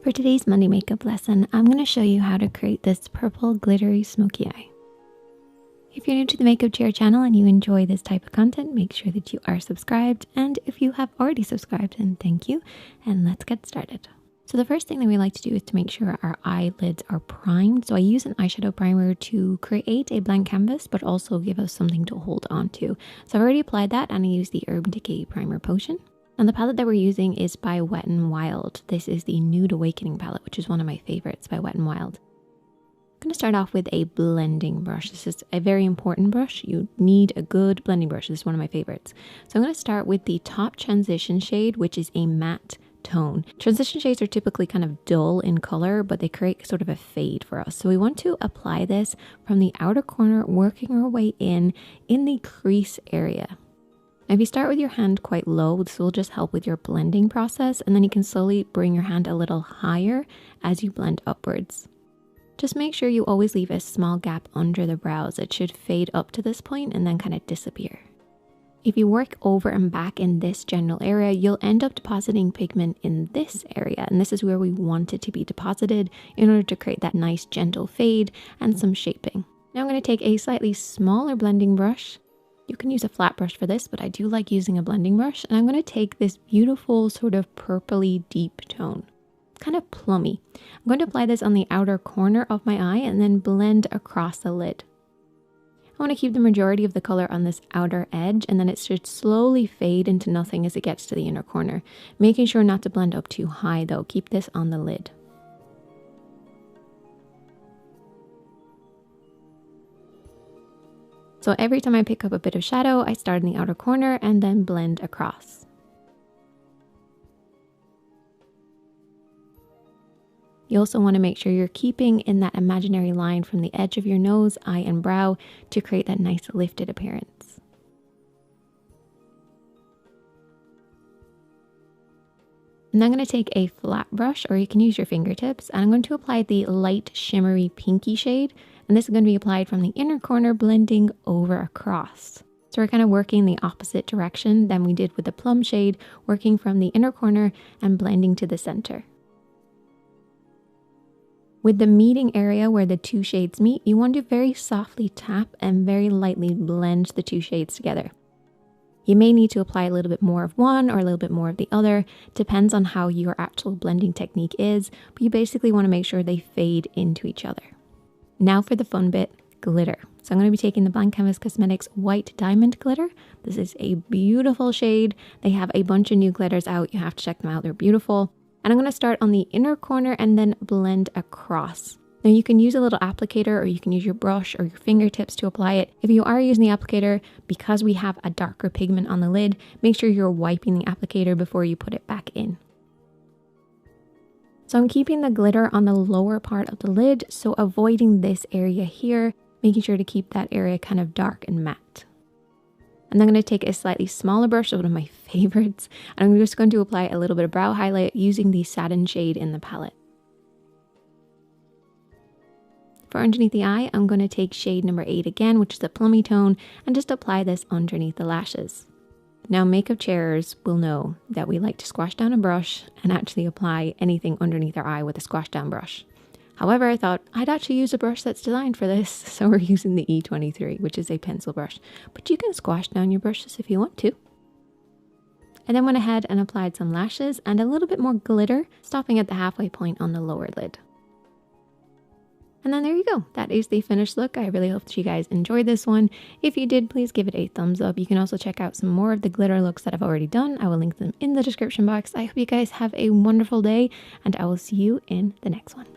For today's Monday makeup lesson, I'm going to show you how to create this purple glittery smoky eye. If you're new to the Makeup Chair channel and you enjoy this type of content, make sure that you are subscribed. And if you have already subscribed, then thank you. And let's get started. So the first thing that we like to do is to make sure our eyelids are primed. So I use an eyeshadow primer to create a blank canvas, but also give us something to hold on to. So I've already applied that and I use the Urban Decay Primer Potion. And the palette that we're using is by Wet n Wild. This is the Nude Awakening palette, which is one of my favorites by Wet n Wild. I'm going to start off with a blending brush. This is a very important brush. You need a good blending brush. This is one of my favorites. So I'm going to start with the top transition shade, which is a matte tone. Transition shades are typically kind of dull in color, but they create sort of a fade for us. So we want to apply this from the outer corner, working our way in the crease area. Now, if you start with your hand quite low, this will just help with your blending process, and then you can slowly bring your hand a little higher as you blend upwards. Just make sure you always leave a small gap under the brows. It should fade up to this point and then kind of disappear. If you work over and back in this general area, you'll end up depositing pigment in this area, and this is where we want it to be deposited in order to create that nice gentle fade and some shaping. Now I'm going to take a slightly smaller blending brush. You can use a flat brush for this, but I do like using a blending brush. And I'm going to take this beautiful sort of purpley deep tone, kind of plummy. I'm going to apply this on the outer corner of my eye and then blend across the lid. I want to keep the majority of the color on this outer edge, and then it should slowly fade into nothing as it gets to the inner corner. Making sure not to blend up too high though. Keep this on the lid. So every time I pick up a bit of shadow, I start in the outer corner and then blend across. You also want to make sure you're keeping in that imaginary line from the edge of your nose, eye, and brow to create that nice lifted appearance. And I'm going to take a flat brush, or you can use your fingertips, and I'm going to apply the light shimmery pinky shade. And this is going to be applied from the inner corner, blending over across. So we're kind of working the opposite direction than we did with the plum shade, working from the inner corner and blending to the center. With the meeting area where the two shades meet, you want to very softly tap and very lightly blend the two shades together. You may need to apply a little bit more of one or a little bit more of the other, depends on how your actual blending technique is, but you basically want to make sure they fade into each other. Now for the fun bit, glitter. So I'm going to be taking the Blank Canvas Cosmetics White Diamond Glitter. This is a beautiful shade. They have a bunch of new glitters out. You have to check them out. They're beautiful. And I'm going to start on the inner corner and then blend across. Now you can use a little applicator, or you can use your brush or your fingertips to apply it. If you are using the applicator, because we have a darker pigment on the lid, make sure you're wiping the applicator before you put it back in. So I'm keeping the glitter on the lower part of the lid, so avoiding this area here, making sure to keep that area kind of dark and matte. And I'm going to take a slightly smaller brush, one of my favorites, and I'm just going to apply a little bit of brow highlight using the satin shade in the palette. For underneath the eye, I'm going to take shade number 8 again, which is a plummy tone, and just apply this underneath the lashes. Now, makeup chairers will know that we like to squash down a brush and actually apply anything underneath our eye with a squash down brush. However, I thought I'd actually use a brush that's designed for this, so we're using the E23, which is a pencil brush. But you can squash down your brushes if you want to. And then went ahead and applied some lashes and a little bit more glitter, stopping at the halfway point on the lower lid. And then there you go. That is the finished look. I really hope that you guys enjoyed this one. If you did, please give it a thumbs up. You can also check out some more of the glitter looks that I've already done. I will link them in the description box. I hope you guys have a wonderful day, and I will see you in the next one.